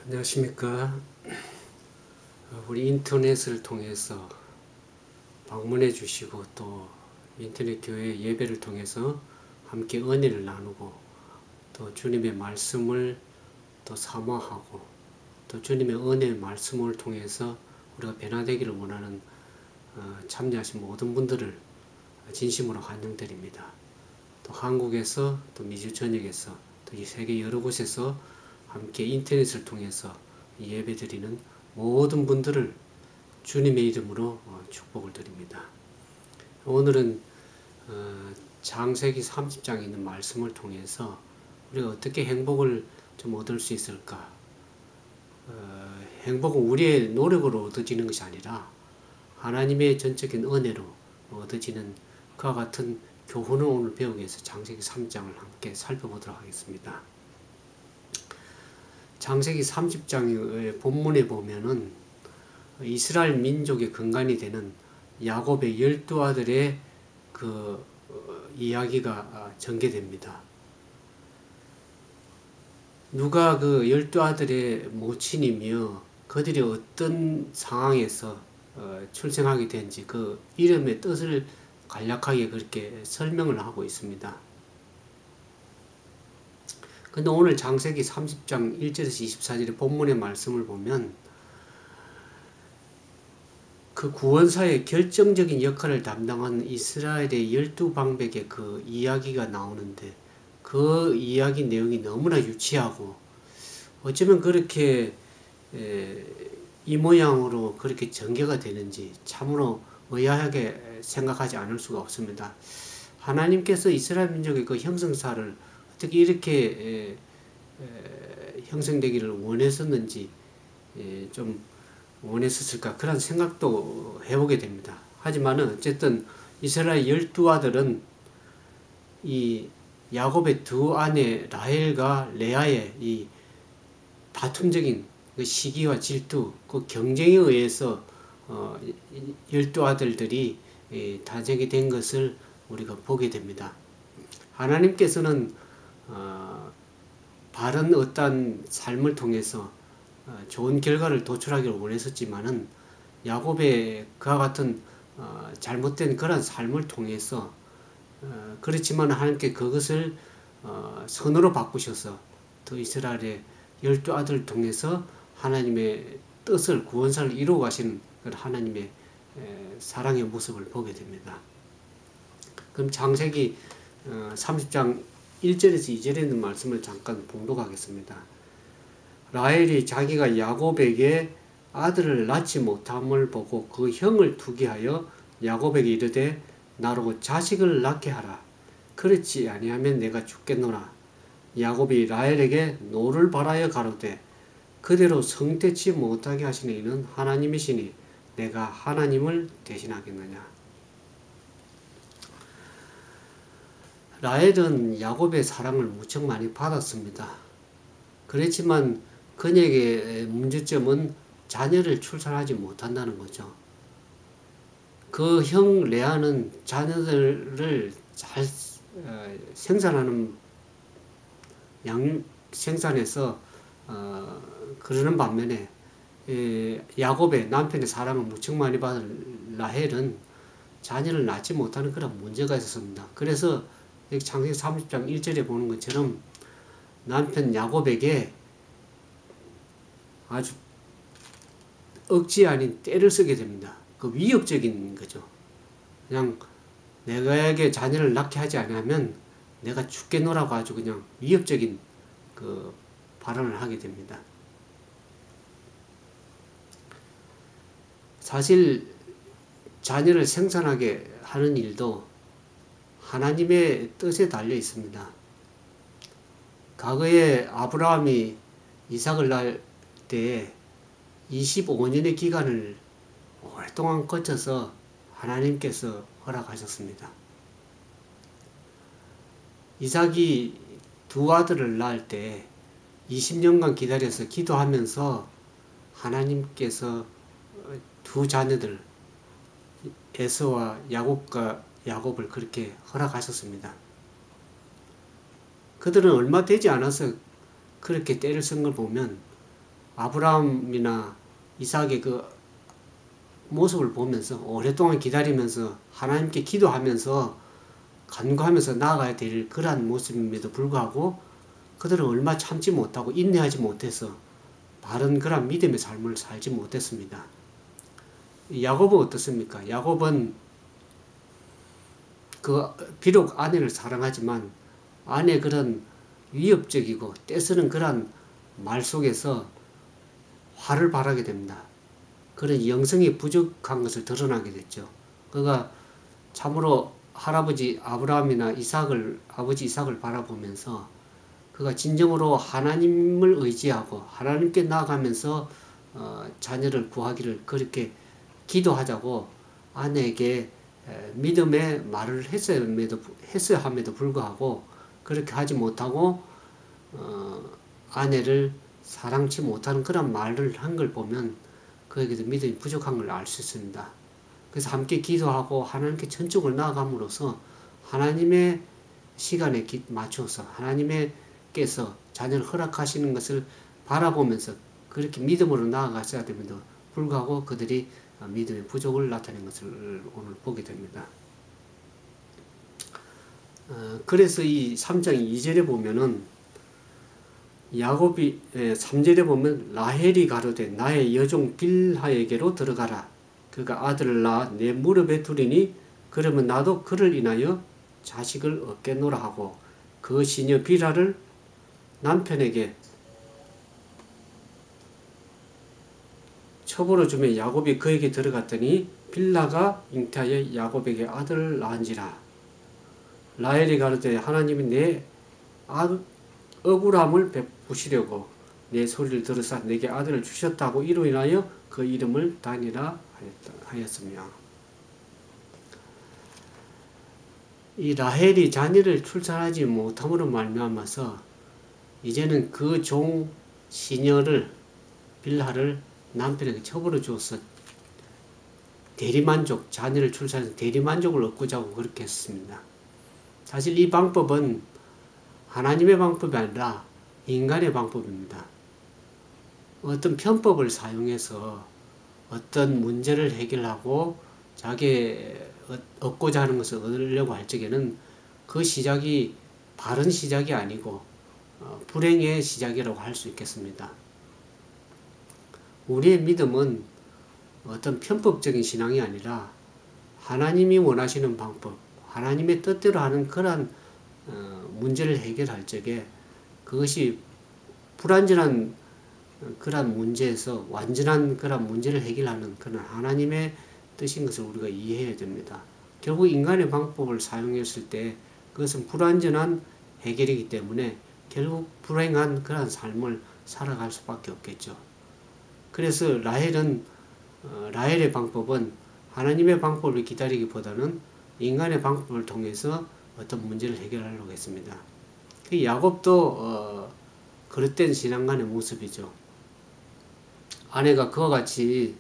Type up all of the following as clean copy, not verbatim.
안녕하십니까. 우리 인터넷을 통해서 방문해 주시고 또 인터넷 교회 예배를 통해서 함께 은혜를 나누고 또 주님의 말씀을 또 사모하고 또 주님의 은혜의 말씀을 통해서 우리가 변화되기를 원하는 참여하신 모든 분들을 진심으로 환영드립니다. 또 한국에서 또 미주 전역에서 또 이 세계 여러 곳에서 함께 인터넷을 통해서 예배드리는 모든 분들을 주님의 이름으로 축복을 드립니다. 오늘은 창세기 30장에 있는 말씀을 통해서 우리가 어떻게 행복을 좀 얻을 수 있을까? 행복은 우리의 노력으로 얻어지는 것이 아니라 하나님의 전적인 은혜로 얻어지는 그와 같은 교훈을 오늘 배우기 위해서 창세기 3장을 함께 살펴보도록 하겠습니다. 창세기 30장의 본문에 보면은 이스라엘 민족의 근간이 되는 야곱의 12아들의 그 이야기가 전개됩니다. 누가 그 12아들의 모친이며 그들이 어떤 상황에서 출생하게 된지 그 이름의 뜻을 간략하게 그렇게 설명을 하고 있습니다. 근데 오늘 창세기 30장 1절에서 24절의 본문의 말씀을 보면 그 구원사의 결정적인 역할을 담당한 이스라엘의 12방백의 그 이야기가 나오는데 그 이야기 내용이 너무나 유치하고 어쩌면 그렇게 이 모양으로 그렇게 전개가 되는지 참으로 의아하게 생각하지 않을 수가 없습니다. 하나님께서 이스라엘 민족의 그 형성사를 어떻게 이렇게 형성되기를 원했었는지 좀 원했었을까 그런 생각도 해보게 됩니다. 하지만은 어쨌든 이스라엘 12아들은 이 야곱의 두 아내 라헬과 레아의 이 다툼적인 그 시기와 질투, 그 경쟁에 의해서 12아들들이 탄생이 된 것을 우리가 보게 됩니다. 하나님께서는 바른 어떤 삶을 통해서 좋은 결과를 도출하기를 원했었지만은 야곱의 그와 같은 잘못된 그런 삶을 통해서 그렇지만 하나님께 그것을 선으로 바꾸셔서 또 이스라엘의 12아들을 통해서 하나님의 뜻을 구원사를 이루어 가시는 하나님의 사랑의 모습을 보게 됩니다. 그럼 창세기 30장 1절에서 2절에 있는 말씀을 잠깐 봉독하겠습니다. 라헬이 자기가 야곱에게 아들을 낳지 못함을 보고 그 형을 투기하여 야곱에게 이르되 나로 자식을 낳게 하라. 그렇지 아니하면 내가 죽겠노라. 야곱이 라헬에게 노를 바라여 가로되 그대로 성태치 못하게 하시는 이는 하나님이시니 내가 하나님을 대신하겠느냐. 라헬은 야곱의 사랑을 무척 많이 받았습니다. 그렇지만 그녀에게 문제점은 자녀를 출산하지 못한다는 거죠. 그 형 레아는 자녀들을 잘 생산하는 생산해서 그러는 반면에 야곱의 남편의 사랑을 무척 많이 받은 라헬은 자녀를 낳지 못하는 그런 문제가 있었습니다. 그래서 창세기 30장 1절에 보는 것처럼 남편 야곱에게 아주 억지 아닌 때를 쓰게 됩니다. 그 위협적인 거죠. 그냥 내가에게 자녀를 낳게 하지 않으면 내가 죽겠노라고 아주 그냥 위협적인 그 발언을 하게 됩니다. 사실 자녀를 생산하게 하는 일도 하나님의 뜻에 달려 있습니다. 과거에 아브라함이 이삭을 낳을 때에 25년의 기간을 오랫동안 거쳐서 하나님께서 허락하셨습니다. 이삭이 두 아들을 낳을 때 20년간 기다려서 기도하면서 하나님께서 두 자녀들 에서와 야곱을 그렇게 허락하셨습니다. 그들은 얼마 되지 않아서 그렇게 때를 쓴 걸 보면 아브라함이나 이삭의 그 모습을 보면서 오랫동안 기다리면서 하나님께 기도하면서 간구하면서 나아가야 될 그러한 모습임에도 불구하고 그들은 얼마 참지 못하고 인내하지 못해서 바른 그런 믿음의 삶을 살지 못했습니다. 야곱은 어떻습니까? 야곱은 비록 아내를 사랑하지만 아내의 그런 위협적이고 떼쓰는 그런 말 속에서 화를 발하게 됩니다. 그런 영성이 부족한 것을 드러나게 됐죠. 그가 참으로 할아버지 아브라함이나 아버지 이삭을 바라보면서 그가 진정으로 하나님을 의지하고 하나님께 나아가면서 자녀를 구하기를 그렇게 기도하자고 아내에게 믿음의 말을 했어야 함에도 불구하고 그렇게 하지 못하고 아내를 사랑치 못하는 그런 말을 한 걸 보면 그에게도 믿음이 부족한 걸 알 수 있습니다. 그래서 함께 기도하고 하나님께 전적으로 나아감으로써 하나님의 시간에 맞춰서 하나님께서 자녀를 허락하시는 것을 바라보면서 그렇게 믿음으로 나아갔어야 됨에도 불구하고 그들이 믿음의 부족을 나타낸 것을 오늘 보게 됩니다. 그래서 이 3장 2절에 보면은 야곱이 3절에 보면 라헬이 가로되 나의 여종 빌하에게로 들어가라. 그가 아들을 낳아 내 무릎에 두리니 그러면 나도 그를 인하여 자식을 얻겠노라 하고 그 시녀 빌하를 남편에게 첩으로 주며 야곱이 그에게 들어갔더니 빌하가 잉태하여 야곱에게 아들을 낳은지라. 라헬이 가로되 하나님이 내 억울함을 베푸시려고 내 소리를 들으사 내게 아들을 주셨다고 이로 인하여 그 이름을 단이라 하였으며. 이 라헬이 자녀를 출산하지 못함으로 말미암아서 이제는 그 종 시녀를 빌하를 남편에게 첩으로 주어서 대리만족, 자녀를 출산해서 대리만족을 얻고자 하고 그렇게 했습니다. 사실 이 방법은 하나님의 방법이 아니라 인간의 방법입니다. 어떤 편법을 사용해서 어떤 문제를 해결하고 자기 얻고자 하는 것을 얻으려고 할 적에는 그 시작이 바른 시작이 아니고 불행의 시작이라고 할 수 있겠습니다. 우리의 믿음은 어떤 편법적인 신앙이 아니라 하나님이 원하시는 방법, 하나님의 뜻대로 하는 그러한 문제를 해결할 적에 그것이 불완전한 그러한 문제에서 완전한 그러한 문제를 해결하는 그런 하나님의 뜻인 것을 우리가 이해해야 됩니다. 결국 인간의 방법을 사용했을 때 그것은 불완전한 해결이기 때문에 결국 불행한 그러한 삶을 살아갈 수밖에 없겠죠. 그래서 라헬의 방법은 하나님의 방법을 기다리기보다는 인간의 방법을 통해서 어떤 문제를 해결하려고 했습니다. 야곱도 그릇된 신앙관의 모습이죠. 아내가 그와 같이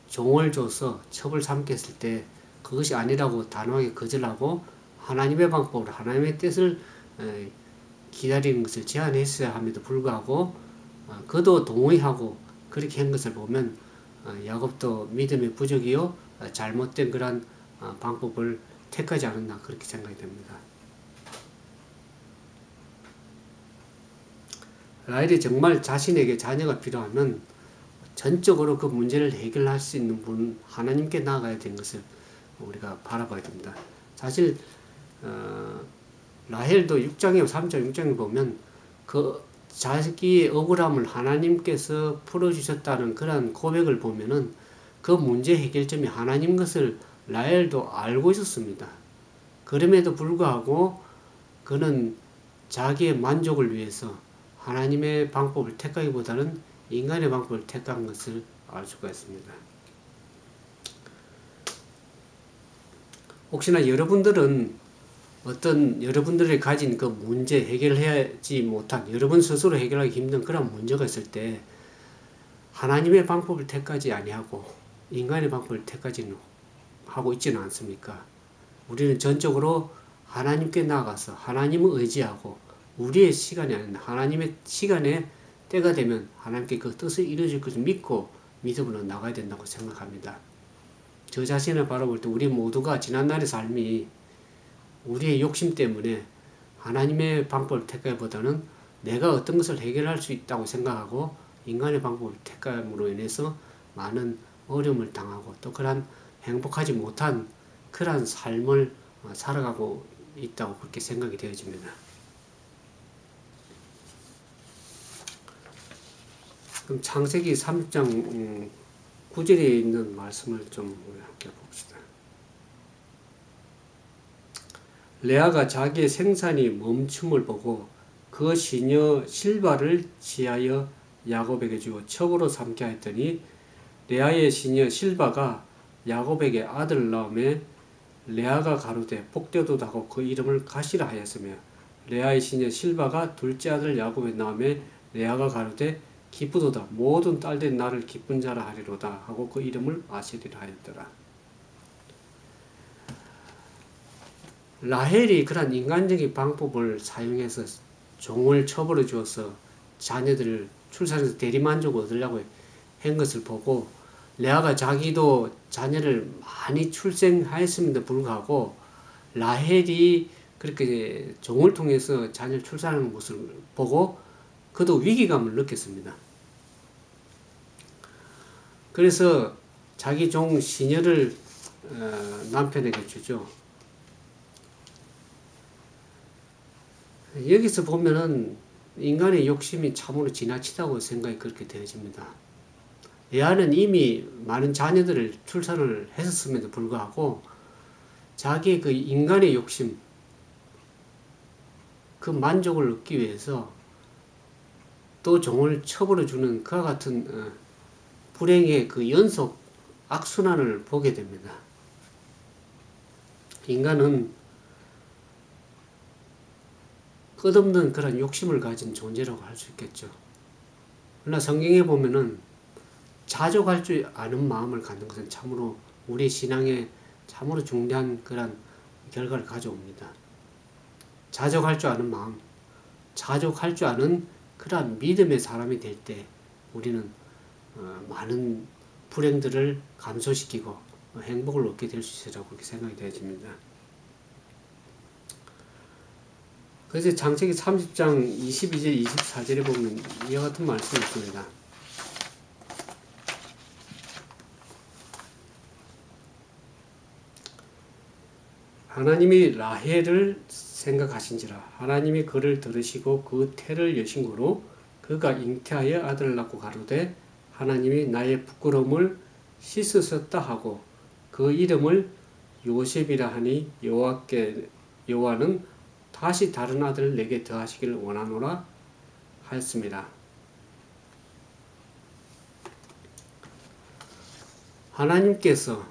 종을 줘서 첩을 삼켰을 때 그것이 아니라고 단호하게 거절하고 하나님의 방법으로 하나님의 뜻을 기다리는 것을 제안했어야 함에도 불구하고 그도 동의하고 그렇게 한 것을 보면 야곱도 믿음의 부족이요 잘못된 그런 방법을 택하지 않았나 그렇게 생각이 됩니다. 라헬이 정말 자신에게 자녀가 필요하면 전적으로 그 문제를 해결할 수 있는 분 하나님께 나아가야 되는 것을 우리가 바라봐야 됩니다. 사실 라헬도 6장에 3장 6장에 보면 그 자기의 억울함을 하나님께서 풀어주셨다는 그런 고백을 보면은 그 문제 해결점이 하나님 것을 라헬도 알고 있었습니다. 그럼에도 불구하고 그는 자기의 만족을 위해서 하나님의 방법을 택하기보다는 인간의 방법을 택한 것을 알 수가 있습니다. 혹시나 여러분들은 여러분들이 가진 그 문제 해결하지 못한 여러분 스스로 해결하기 힘든 그런 문제가 있을 때 하나님의 방법을 택하지 아니하고 인간의 방법을 택하지 하고 있지는 않습니까? 우리는 전적으로 하나님께 나아가서 하나님을 의지하고 우리의 시간이 아닌 하나님의 시간에 때가 되면 하나님께 그 뜻을 이루어질 것을 믿고 믿음으로 나가야 된다고 생각합니다. 저 자신을 바라볼 때 우리 모두가 지난날의 삶이 우리의 욕심 때문에 하나님의 방법을 택하기보다는 내가 어떤 것을 해결할 수 있다고 생각하고 인간의 방법을 택함으로 인해서 많은 어려움을 당하고 또 그런 행복하지 못한 그러한 삶을 살아가고 있다고 그렇게 생각이 되어집니다. 그럼 창세기 30장 9절에 있는 말씀을 좀 함께 봅시다. 레아가 자기의 생산이 멈춤을 보고 그 시녀 실바를 지하여 야곱에게 주어 첩으로 삼게 하였더니 레아의 시녀 실바가 야곱에게 아들을 낳음에 레아가 가로되 복되도다고 그 이름을 가시라 하였으며 레아의 시녀 실바가 둘째 아들 야곱에 낳음에 레아가 가로되 기쁘도다 모든 딸된 나를 기쁜 자라 하리로다 하고 그 이름을 아세리라 하였더라. 라헬이 그런 인간적인 방법을 사용해서 종을 첩으로 주어서 자녀들을 출산해서 대리만족을 얻으려고 한 것을 보고 레아가 자기도 자녀를 많이 출생하였음에도 불구하고 라헬이 그렇게 종을 통해서 자녀를 출산하는 모습을 보고 그도 위기감을 느꼈습니다. 그래서 자기 종 시녀를 남편에게 주죠. 여기서 보면은 인간의 욕심이 참으로 지나치다고 생각이 그렇게 되어집니다. 레아는 이미 많은 자녀들을 출산을 했었음에도 불구하고 자기의 그 인간의 욕심, 그 만족을 얻기 위해서 또 종을 첩으로 주는 그와 같은 불행의 그 연속 악순환을 보게 됩니다. 인간은 끝없는 그런 욕심을 가진 존재라고 할 수 있겠죠. 그러나 성경에 보면은 자족할 줄 아는 마음을 갖는 것은 참으로 우리 신앙에 참으로 중대한 그런 결과를 가져옵니다. 자족할 줄 아는 마음, 자족할 줄 아는 그러한 믿음의 사람이 될 때 우리는 많은 불행들을 감소시키고 행복을 얻게 될 수 있으리라고 그렇게 생각이 되어집니다. 그래서 창세기 30장 22절 24절에 보면 이와 같은 말씀이 있습니다. 하나님이 라헬을 생각하신지라 하나님이 그를 들으시고 그 태를 여신고로 그가 잉태하여 아들을 낳고 가로되 하나님이 나의 부끄러움을 씻으셨다 하고 그 이름을 요셉이라 하니 여호와는 다시 다른 아들을 내게 더하시기를 원하노라 하였습니다. 하나님께서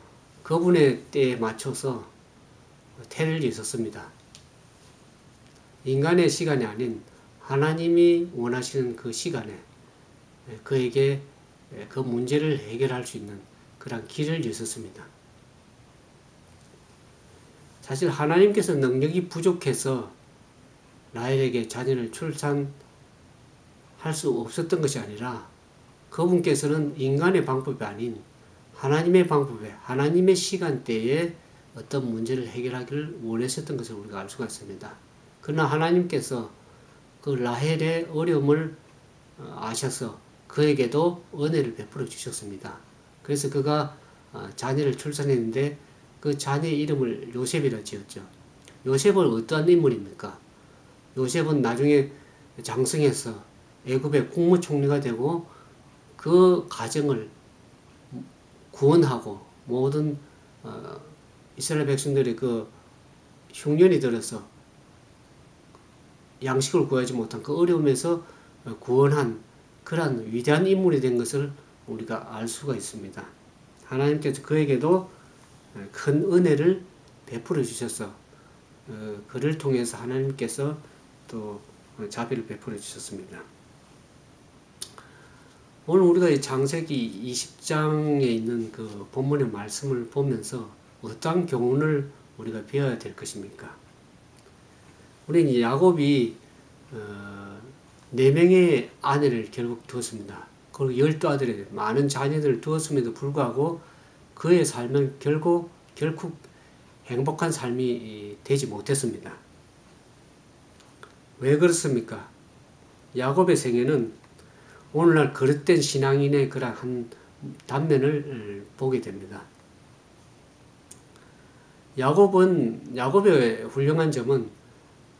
그분의 때에 맞춰서 태를 여셨습니다. 인간의 시간이 아닌 하나님이 원하시는 그 시간에 그에게 그 문제를 해결할 수 있는 그런 길을 여셨습니다. 사실 하나님께서 능력이 부족해서 라헬에게 자녀를 출산할 수 없었던 것이 아니라 그분께서는 인간의 방법이 아닌 하나님의 방법에 하나님의 시간대에 어떤 문제를 해결하기를 원하셨던 것을 우리가 알 수가 있습니다. 그러나 하나님께서 그 라헬의 어려움을 아셔서 그에게도 은혜를 베풀어 주셨습니다. 그래서 그가 자녀를 출산했는데 그 자녀의 이름을 요셉이라 지었죠. 요셉은 어떠한 인물입니까? 요셉은 나중에 장성해서 애굽의 국무총리가 되고 그 가정을 구원하고 모든 이스라엘 백성들의 그 흉년이 들어서 양식을 구하지 못한 그 어려움에서 구원한 그러한 위대한 인물이 된 것을 우리가 알 수가 있습니다. 하나님께서 그에게도 큰 은혜를 베풀어 주셔서 그를 통해서 하나님께서 또 자비를 베풀어 주셨습니다. 오늘 우리가 이 창세기 20장에 있는 그 본문의 말씀을 보면서 어떠한 교훈을 우리가 배워야 될 것입니까? 우리는 야곱이 4명의 아내를 결국 두었습니다. 그리고 12아들에 많은 자녀들을 두었음에도 불구하고 그의 삶은 결국 행복한 삶이 되지 못했습니다. 왜 그렇습니까? 야곱의 생애는 오늘날 그릇된 신앙인의 그러한 한 단면을 보게 됩니다. 야곱의 훌륭한 점은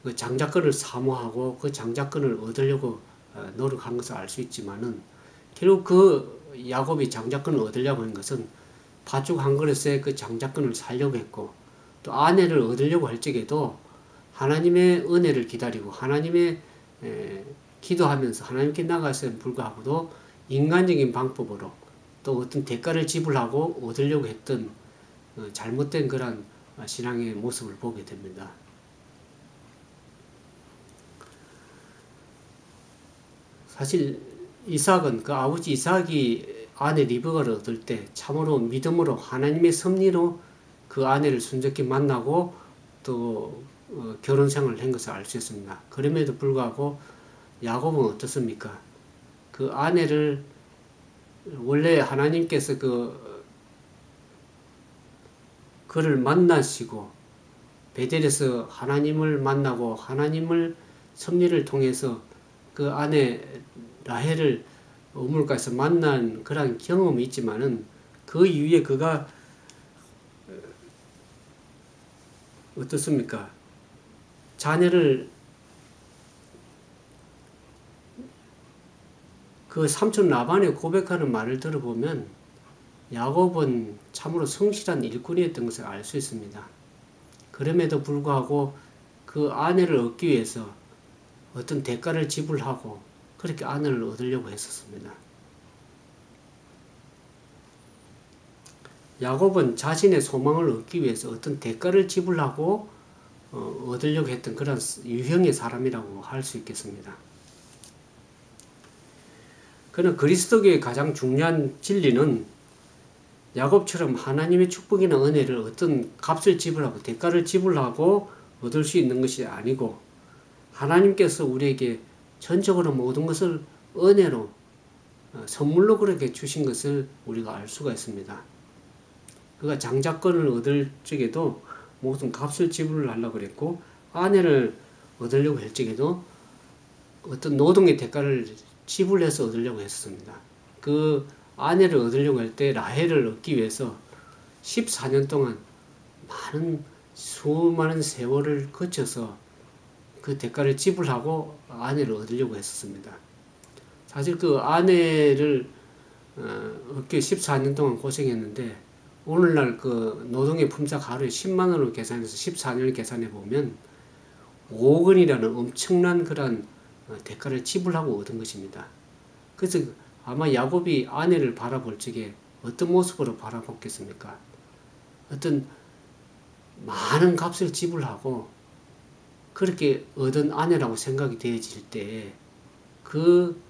그 장자권을 사모하고 그 장자권을 얻으려고 노력한 것을 알 수 있지만은 결국 그 야곱이 장자권을 얻으려고 한 것은 팥죽 한 그릇에 그 장자권을 살려고 했고 또 아내를 얻으려고 할 적에도 하나님의 은혜를 기다리고 하나님의 기도하면서 하나님께 나갔음에 불구하고도 인간적인 방법으로 또 어떤 대가를 지불하고 얻으려고 했던 잘못된 그런 신앙의 모습을 보게 됩니다. 사실 이삭은 그 아버지 이삭이 아내 리브가를 얻을 때 참으로 믿음으로 하나님의 섭리로 그 아내를 순적히 만나고 또 결혼 생활을 한 것을 알 수 있습니다. 그럼에도 불구하고 야곱은 어떻습니까? 그 아내를 원래 하나님께서 그를 만나시고 베델에서 하나님을 만나고 하나님을 섭리를 통해서 그 아내 라헬을 우물가에서 만난 그런 경험이 있지만은 그 이후에 그가 어떻습니까? 자녀를 그 삼촌 라반의 고백하는 말을 들어보면 야곱은 참으로 성실한 일꾼이었던 것을 알 수 있습니다. 그럼에도 불구하고 그 아내를 얻기 위해서 어떤 대가를 지불하고 그렇게 아내를 얻으려고 했었습니다. 야곱은 자신의 소망을 얻기 위해서 어떤 대가를 지불하고 얻으려고 했던 그런 유형의 사람이라고 할 수 있겠습니다. 그러나 그리스도교의 가장 중요한 진리는 야곱처럼 하나님의 축복이나 은혜를 어떤 값을 지불하고 대가를 지불하고 얻을 수 있는 것이 아니고 하나님께서 우리에게 전적으로 모든 것을 은혜로 선물로 그렇게 주신 것을 우리가 알 수가 있습니다. 그가 장자권을 얻을 적에도 모든 값을 지불을 하려고 그랬고 아내를 얻으려고 할 적에도 어떤 노동의 대가를 지불해서 얻으려고 했습니다. 그 아내를 얻으려고 할 때 라헬을 얻기 위해서 14년 동안 수많은 세월을 거쳐서 그 대가를 지불하고 아내를 얻으려고 했었습니다. 사실 그 아내를 얻기 14년 동안 고생했는데 오늘날 그 노동의 품삯 하루에 10만 원으로 계산해서 14년을 계산해 보면 5억 원이라는 엄청난 그런 대가를 지불하고 얻은 것입니다. 그래서 아마 야곱이 아내를 바라볼 적에 어떤 모습으로 바라보겠습니까? 어떤 많은 값을 지불하고 그렇게 얻은 아내라고 생각이 되어질 때 그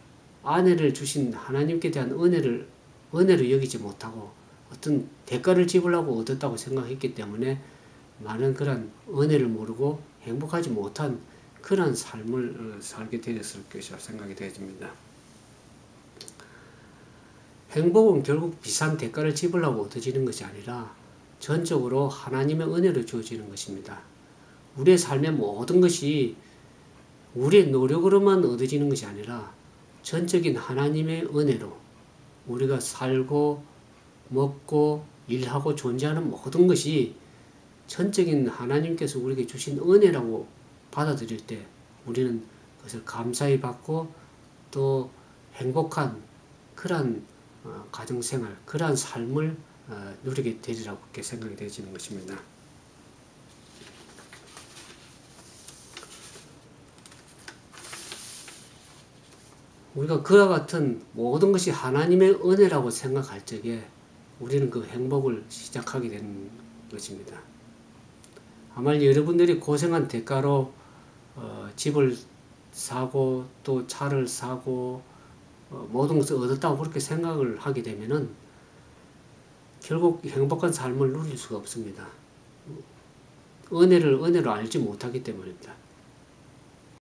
아내를 주신 하나님께 대한 은혜를 여기지 못하고 어떤 대가를 지불하고 얻었다고 생각했기 때문에 많은 그런 은혜를 모르고 행복하지 못한 그런 삶을 살게 되었을 것이라 생각이 되어집니다. 행복은 결국 비싼 대가를 지불하고 얻어지는 것이 아니라 전적으로 하나님의 은혜로 주어지는 것입니다. 우리의 삶의 모든 것이 우리의 노력으로만 얻어지는 것이 아니라 전적인 하나님의 은혜로 우리가 살고 먹고 일하고 존재하는 모든 것이 전적인 하나님께서 우리에게 주신 은혜라고 받아들일 때 우리는 그것을 감사히 받고 또 행복한 그러한 가정생활, 그러한 삶을 누리게 되리라고 그렇게 생각이 되어지는 것입니다. 우리가 그와 같은 모든 것이 하나님의 은혜라고 생각할 적에 우리는 그 행복을 시작하게 되는 것입니다. 아마 여러분들이 고생한 대가로 집을 사고 또 차를 사고 모든 것을 얻었다고 그렇게 생각을 하게 되면은 결국 행복한 삶을 누릴 수가 없습니다. 은혜를 알지 못하기 때문입니다.